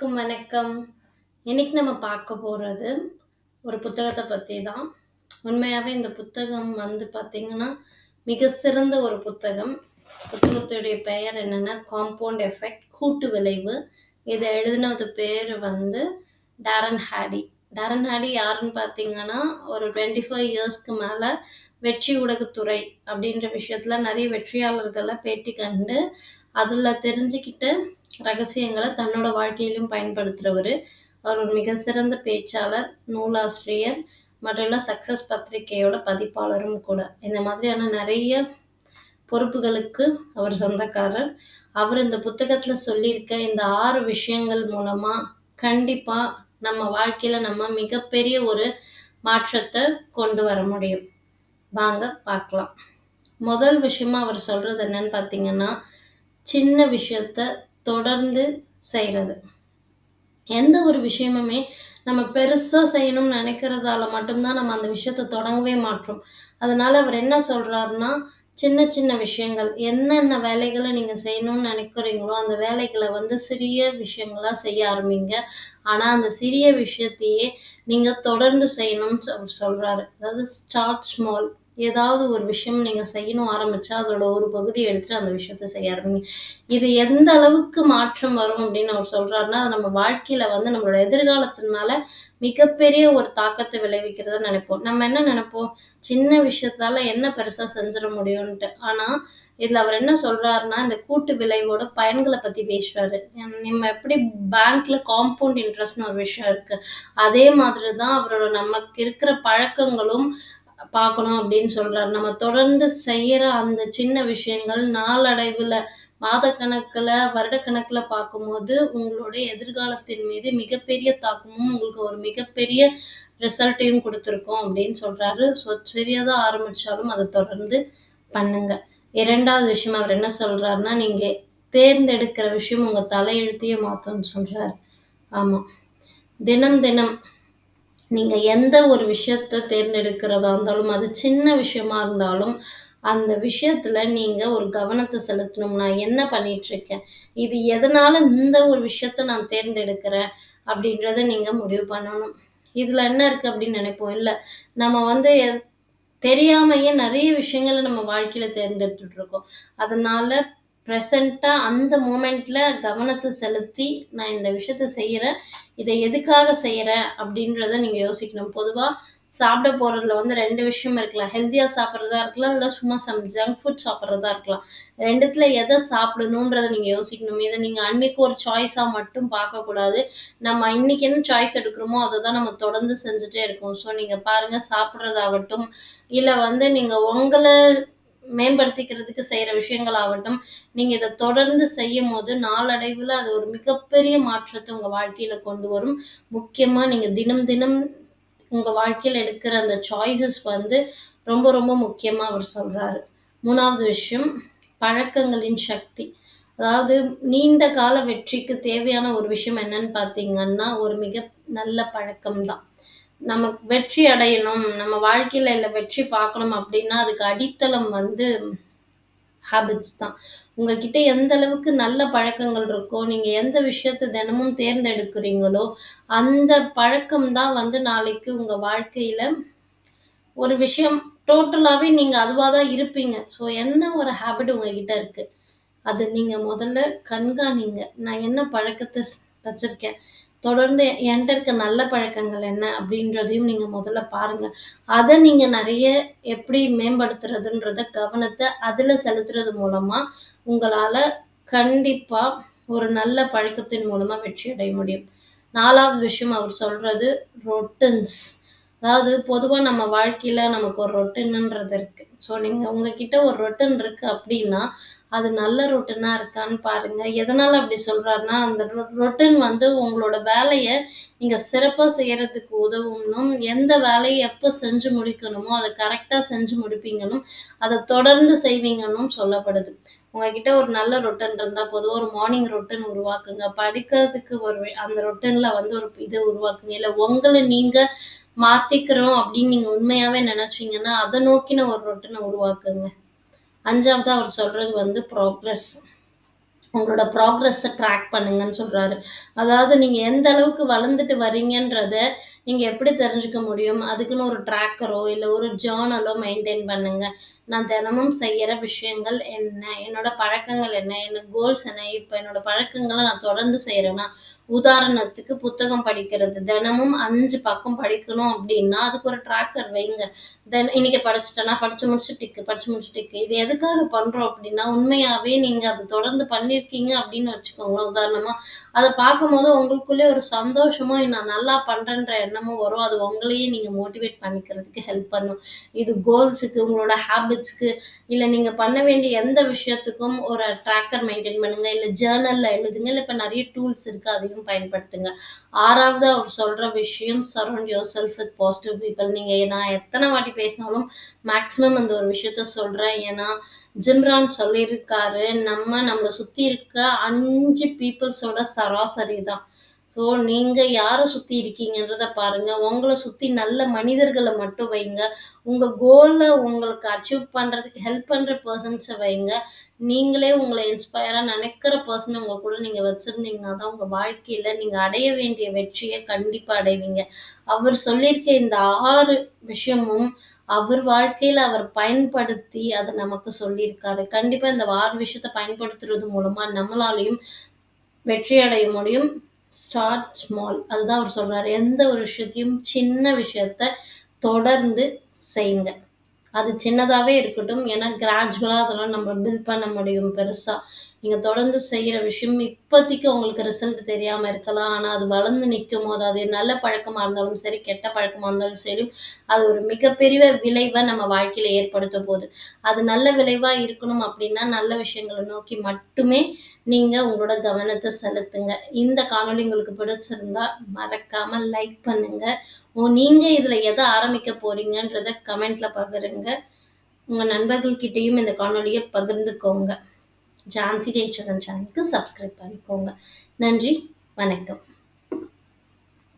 அனைவருக்கும் வணக்கம். இன்னைக்கு நம்ம பார்க்க போறது ஒரு புத்தகத்த பத்தி தான். உண்மையாவே இந்த புத்தகம் பார்த்தீங்கன்னா, மிக சிறந்த ஒரு புத்தகம். புத்தகத்துடைய பெயர் என்னன்னா, காம்பவுண்ட் எஃபெக்ட் கூட்டு விளைவு. இத எழுதினது பேரு டாரன் ஹாடி. டாரன் ஹாடி யாருன்னு பார்த்தீங்கன்னா, ஒரு 25 இயர்ஸ்க்கு மேல வெற்றி ஊடகத்துறை அப்படின்ற விஷயத்துல நிறைய வெற்றியாளர்கள பேட்டி கண்டு, அதுல தெரிஞ்சுக்கிட்ட ரகசியங்கள தன்னோட வாழ்க்கையிலும் பயன்படுத்துறவரு. அவர் ஒரு மிக சிறந்த பேச்சாளர், நூலாசிரியர் மற்றும் சக்சஸ் பத்திரிகையோட பதிப்பாளரும் கூட. இந்த மாதிரியான நிறைய பொறுப்புகளுக்கு அவர் சொந்தக்காரர். அவர் இந்த புத்தகத்துல சொல்லியிருக்க இந்த 6 விஷயங்கள் மூலமா கண்டிப்பா நம்ம வாழ்க்கையில நம்ம மிகப்பெரிய ஒரு மாற்றத்தை கொண்டு வர முடியும். வாங்க பார்க்கலாம். முதல் விஷயமா அவர் சொல்றது என்னன்னு பார்த்தீங்கன்னா, சின்ன விஷயத்த தொடர்ந்து செய்றது. எந்த ஒரு விஷயமுமே நம்ம பெருசா செய்யணும்னு நினைக்கிறதால மட்டும்தான் நம்ம அந்த விஷயத்த தொடங்கவே மாட்றோம். அதனால அவர் என்ன சொல்றாருன்னா, சின்ன சின்ன விஷயங்கள் என்னென்ன வேலைகள நீங்க செய்யணும்னு நினைக்கிறீங்களோ, அந்த வேலைகள சிறிய விஷயங்களா செய்ய ஆரம்பிங்க. ஆனா, அந்த சிறிய விஷயத்தையே நீங்க தொடர்ந்து செய்யணும்னு அவர் சொல்றாரு. அதாவது ஸ்டார்ட் ஸ்மால். ஏதாவது ஒரு விஷயம் நீங்க செய்யணும் ஆரம்பிச்சா, அதோட ஒரு பகுதிய எடுத்துட்டு அந்த விஷயத்த செய்ய ஆரம்பிங்க. இது எந்த அளவுக்கு மாற்றம் வரும் அப்படின்னு அவர் சொல்றாருன்னா, அது நம்ம வாழ்க்கையில நம்மளோட எதிர்காலத்தின் மேல மிகப்பெரிய ஒரு தாக்கத்த விளைவிக்கிறதா நினைப்போம். நம்ம என்ன நினைப்போம், சின்ன விஷயத்தால என்ன பெருசா செஞ்சிட முடியும்ன்ட்டு. ஆனா, இதுல அவர் என்ன சொல்றாருன்னா, இந்த கூட்டு விளைவோட பயன்கள பத்தி பேசுறாரு. நம்ம எப்படி பேங்க்ல காம்பவுண்ட் இன்ட்ரெஸ்ட்ன்னு ஒரு விஷயம் இருக்கு. அதே மாதிரி தான் அவரோட நமக்கு இருக்கிற பழக்கங்களும் பார்க்கணும் அப்படின்னு சொல்றாரு. நம்ம தொடர்ந்து செய்யற அந்த சின்ன விஷயங்கள் நாளடைவுல மாதக்கணக்குல, வருடக்கணக்குல பார்க்கும்போது, உங்களுடைய எதிர்காலத்தின் மீது மிகப்பெரிய தாக்கமும், உங்களுக்கு ஒரு மிகப்பெரிய ரிசல்ட்டையும் குடுத்திருக்கும் அப்படின்னு சொல்றாரு. ஸோ சிறியதா ஆரம்பிச்சாலும் அத தொடர்ந்து பண்ணுங்க. 2வது விஷயம் அவர் என்ன சொல்றாருன்னா, நீங்க தேர்ந்தெடுக்கிற விஷயம் உங்க தலையெழுத்தையே மாத்தும்னு சொல்றாரு. ஆமா. தினம் தினம் நீங்க எந்த ஒரு விஷயத்த தேர்ந்தெடுக்கிறதா இருந்தாலும், அது சின்ன விஷயமா இருந்தாலும், அந்த விஷயத்துல நீங்க ஒரு கவனத்த செலுத்தணும். நான் என்ன பண்ணிட்டுருக்கேன்? இது எதனால இந்த ஒரு விஷயத்த நான் தேர்ந்தெடுக்கிறேன்? அப்படின்றத நீங்க முடிவு பண்ணணும். இதுல என்ன இருக்கு அப்படின்னு நினைப்போம். இல்ல, நம்ம தெரியாமயே நெறைய விஷயங்கள நம்ம வாழ்க்கையில தேர்ந்தெடுத்துட்டு இருக்கோம். அதனால பிரசன்ட்டா அந்த மொமெண்ட்ல கவனத்த செலுத்தி, நான் இந்த விஷயத்த செய்றேன். இத எதுக்காக செய்றேன் அப்படின்றத நீங்க யோசிக்கணும். பொதுவா சாப்பிட போறதுல 2 விஷயம் இருக்கலாம். ஹெல்த்தியா சாப்பிடுறதா இருக்கலாம், இல்ல சும்மா ஜங்க் ஃபுட் சாப்பிடுறதா இருக்கலாம். 2த்துல எத சாப்பிடணுன்றத நீங்க யோசிக்கணும். இத நீங்க அன்னைக்கு ஒரு சாய்ஸா மட்டும் பார்க்கக்கூடாது. நம்ம இன்னைக்கு என்ன சாய்ஸ் எடுக்கிறோமோ, அத தான் நம்ம தொடர்ந்து செஞ்சுட்டே இருக்கோம். ஸோ நீங்க பாருங்க, சாப்பிடுறதாகட்டும், இல்ல நீங்க உங்கள மேம்படுத்திக்கிறதுக்கு செய்ற விஷயங்களாகட்டும், நீங்க இத தொடர்ந்து செய்யும்போது, நாளடைவுல அது ஒரு மிகப்பெரிய மாற்றத்த உங்க வாழ்க்கையில கொண்டு வரும். முக்கியமா நீங்க தினம் தினம் உங்க வாழ்க்கையில எடுக்கிற அந்த சாய்ஸஸ் ரொம்ப ரொம்ப முக்கியமா அவர் சொல்றாரு. 3வது விஷயம், பழக்கங்களின் சக்தி. அதாவது நீண்ட கால வெற்றிக்கு தேவையான ஒரு விஷயம் என்னன்னு பார்த்தீங்கன்னா, ஒரு மிக நல்ல பழக்கம் தான். நம்ம வெற்றி அடையணும், நம்ம வாழ்க்கையில வெற்றி பார்க்கணும் அப்படின்னா, அதுக்கு அடித்தளம் ஹேபிட்ஸ் தான். உங்ககிட்ட எந்த அளவுக்கு நல்ல பழக்கங்கள் இருக்கோ, நீங்க எந்த விஷயத்த தினமும் தேர்ந்தெடுக்கிறீங்களோ, அந்த பழக்கம் தான் நாளைக்கு உங்க வாழ்க்கையில ஒரு விஷயம் டோட்டலாவே நீங்க அதுவா தான் இருப்பீங்க. ஸோ என்ன ஒரு ஹேபிட் உங்ககிட்ட இருக்கு? அது நீங்க முதல்ல கண்காணிங்க. நான் என்ன பழக்கத்த வச்சிருக்கேன்? தொடர்ந்து என்ட்ட இருக்க நல்ல பழக்கங்கள் என்ன? அப்படின்றதையும் நீங்க முதல்ல பாருங்க. அத நீங்க நெறைய எப்படி மேம்படுத்துறதுன்றத கவனத்த அதுல செலுத்துறது மூலமா, உங்களால கண்டிப்பா ஒரு நல்ல பழக்கத்தின் மூலமா வெற்றி அடைய முடியும். 4வது விஷயம் அவர் சொல்றது ரொட்டீன்ஸ். அதாவது பொதுவா நம்ம வாழ்க்கையில நமக்கு ஒரு ரொட்டீன்ன்றது இருக்கு. ஸோ நீங்க உங்ககிட்ட ஒரு ரொட்டீன் இருக்கு அப்படின்னா, அது நல்ல ரொட்டீனா இருக்கான்னு பாருங்க. எதனால அப்படி சொல்றாருன்னா, அந்த ரொட்டீன் உங்களோட வேலைய நீங்க சிறப்பா செய்யறதுக்கு உதவும்னும், எந்த வேலைய எப்ப செஞ்சு முடிக்கணுமோ, அத கரெக்ட்டா செஞ்சு முடிப்பீங்கன்னும், அத தொடர்ந்து செய்வீங்கன்னும் சொல்லப்படுது. உங்ககிட்ட ஒரு நல்ல ரொட்டீன் இருந்தா பொதுவா ஒரு மார்னிங் ரொட்டீன் உருவாக்குங்க. படிக்கிறதுக்கு அந்த ரொட்டீன்ல ஒரு இது உருவாக்குங்க. இல்ல உங்கள நீங்க மாத்திக்கிறோம் அப்படின்னு நீங்க உண்மையாவே நினைச்சீங்கன்னா, அத நோக்கின ஒரு ரொட்டீன உருவாக்குங்க. 5வதா அவர் சொல்றது ப்ராக்ரஸ். உங்களோட ப்ராக்ரஸ ட்ராக் பண்ணுங்கன்னு சொல்றாரு. அதாவது நீங்க எந்த அளவுக்கு வளர்ந்துட்டு வரீங்கன்றத, நீங்க எப்படி தெரிஞ்சுக்க முடியும்? அதுக்குன்னு ஒரு ட்ராக்கரோ, இல்ல ஒரு ஜர்னலோ மெயின்டெயின் பண்ணுங்க. நான் தினமும் செய்யற விஷயங்கள் என்ன? என்னோட பழக்கங்கள் என்ன? என்னோட கோல்ஸ் என்ன? இப்ப என்னோட பழக்கங்கள நான் தொடர்ந்து செய்றேன்னா, உதாரணத்துக்கு புத்தகம் படிக்கிறது. தினமும் 5 பக்கம் படிக்கணும் அப்டின்னா, அதுக்கு ஒரு ட்ராக்கர் வைங்க. இன்னைக்கு படிச்சுட்டேனா, படிச்சு முடிச்சு டிக்கு, படிச்சு முடிச்சு டிக்கு. இது எதுக்காக பண்றோம் அப்டின்னா, உண்மையாவே நீங்க அத தொடர்ந்து பண்ணியிருக்கீங்க அப்டின்னு வச்சுக்கோங்களேன். உதாரணமா, அத பார்க்கும்போது உங்களுக்குள்ளே ஒரு சந்தோஷமும், நான் நல்லா பண்றேன்ற எண்ணமும் வரும். அது உங்களையே நீங்க மோட்டிவேட் பண்ணிக்கிறதுக்கு ஹெல்ப் பண்ணும். இது கோல்ஸுக்கு, உங்களோட ஹேபிட்ஸ்க்கு, இல்ல நீங்க பண்ண வேண்டிய எந்த விஷயத்துக்கும் ஒரு ட்ராக்கர் மெயின்டெயின் பண்ணுங்க. இல்ல ஜர்னல்ல எழுதுங்க. இல்ல இப்ப நெறைய டூல்ஸ் இருக்கு. அதையும் பயன்படுத்துங்க. 6வது அவர் சொல்ற விஷயம் surround your self with positive people. நீங்க நான் எத்தன வாட்டி பேசினாலும் மேக்ஸிமம் அந்த ஒரு விஷயத்த சொல்றேன். ஏன்னா, ஜிம்ரான் சொல்லியிருக்காரு, நம்மள சுத்தி இருக்க 5 பீப்பிள்ஸோட சராசரி தான். ஸோ, நீங்க யார சுத்தி இருக்கீங்கன்றத பாருங்க. உங்கள சுத்தி நல்ல மனிதர்கள மட்டும் வைங்க. உங்க கோல உங்களுக்கு அச்சீவ் பண்றதுக்கு ஹெல்ப் பண்ற பெர்சன்ஸ வைங்க. நீங்களே உங்கள இன்ஸ்பயரா நெனைக்கிற பெர்சன உங்க கூட நீங்க வச்சிருந்தீங்கன்னா தான், உங்க வாழ்க்கையில நீங்க அடைய வேண்டிய வெற்றிய கண்டிப்பா அடைவீங்க. அவர் சொல்லியிருக்க இந்த 6 விஷயமும் அவர் வாழ்க்கையில அவர் பயன்படுத்தி அத நமக்கு சொல்லியிருக்காரு. கண்டிப்பா இந்த 6 விஷயத்த பயன்படுத்துறது மூலமா நம்மளாலயும் வெற்றி அடைய முடியும். Start small. அதுதான் அவர் சொல்றாரு. எந்த ஒரு விஷயத்தையும் சின்ன விஷயத்த தொடர்ந்து செய்யுங்க. அது சின்னதாவே இருக்கட்டும். ஏன்னா கிராஜுவலா அதெல்லாம் நம்ம பில்ட் பண்ண முடியும் பெருசா. நீங்க தொடர்ந்து செய்யற விஷயம் இப்போதைக்கு உங்களுக்கு ரிசல்ட் தெரியாம இருக்கலாம். ஆனா அது வளர்ந்து நிக்கும்போது, அது நல்ல பழக்கமா இருந்தாலும் சரி, கெட்ட பழக்கமா இருந்தாலும் சரி, அது ஒரு மிகப்பெரிய விளைவ நம்ம வாழ்க்கையில ஏற்படுத்தப் போது. அது நல்ல விளைவா இருக்கணும் அப்படின்னா, நல்ல விஷயங்கள நோக்கி மட்டுமே நீங்க உங்களோட கவனத்த செலுத்துங்க. இந்த காணொளி உங்களுக்கு பிடிச்சிருந்தா மறக்காம லைக் பண்ணுங்க. நீங்க இதுல எத ஆரம்பிக்க போறீங்கன்றத கமெண்ட்ல பகிருங்க. உங்க நண்பர்கள் கிட்டயும் இந்த காணொளிய பகிர்ந்துக்கோங்க. ஜான்சி ஜெயச்சந்திரன் சேனலுக்கு சப்ஸ்கிரைப் பண்ணிக்கோங்க. நன்றி, வணக்கம்.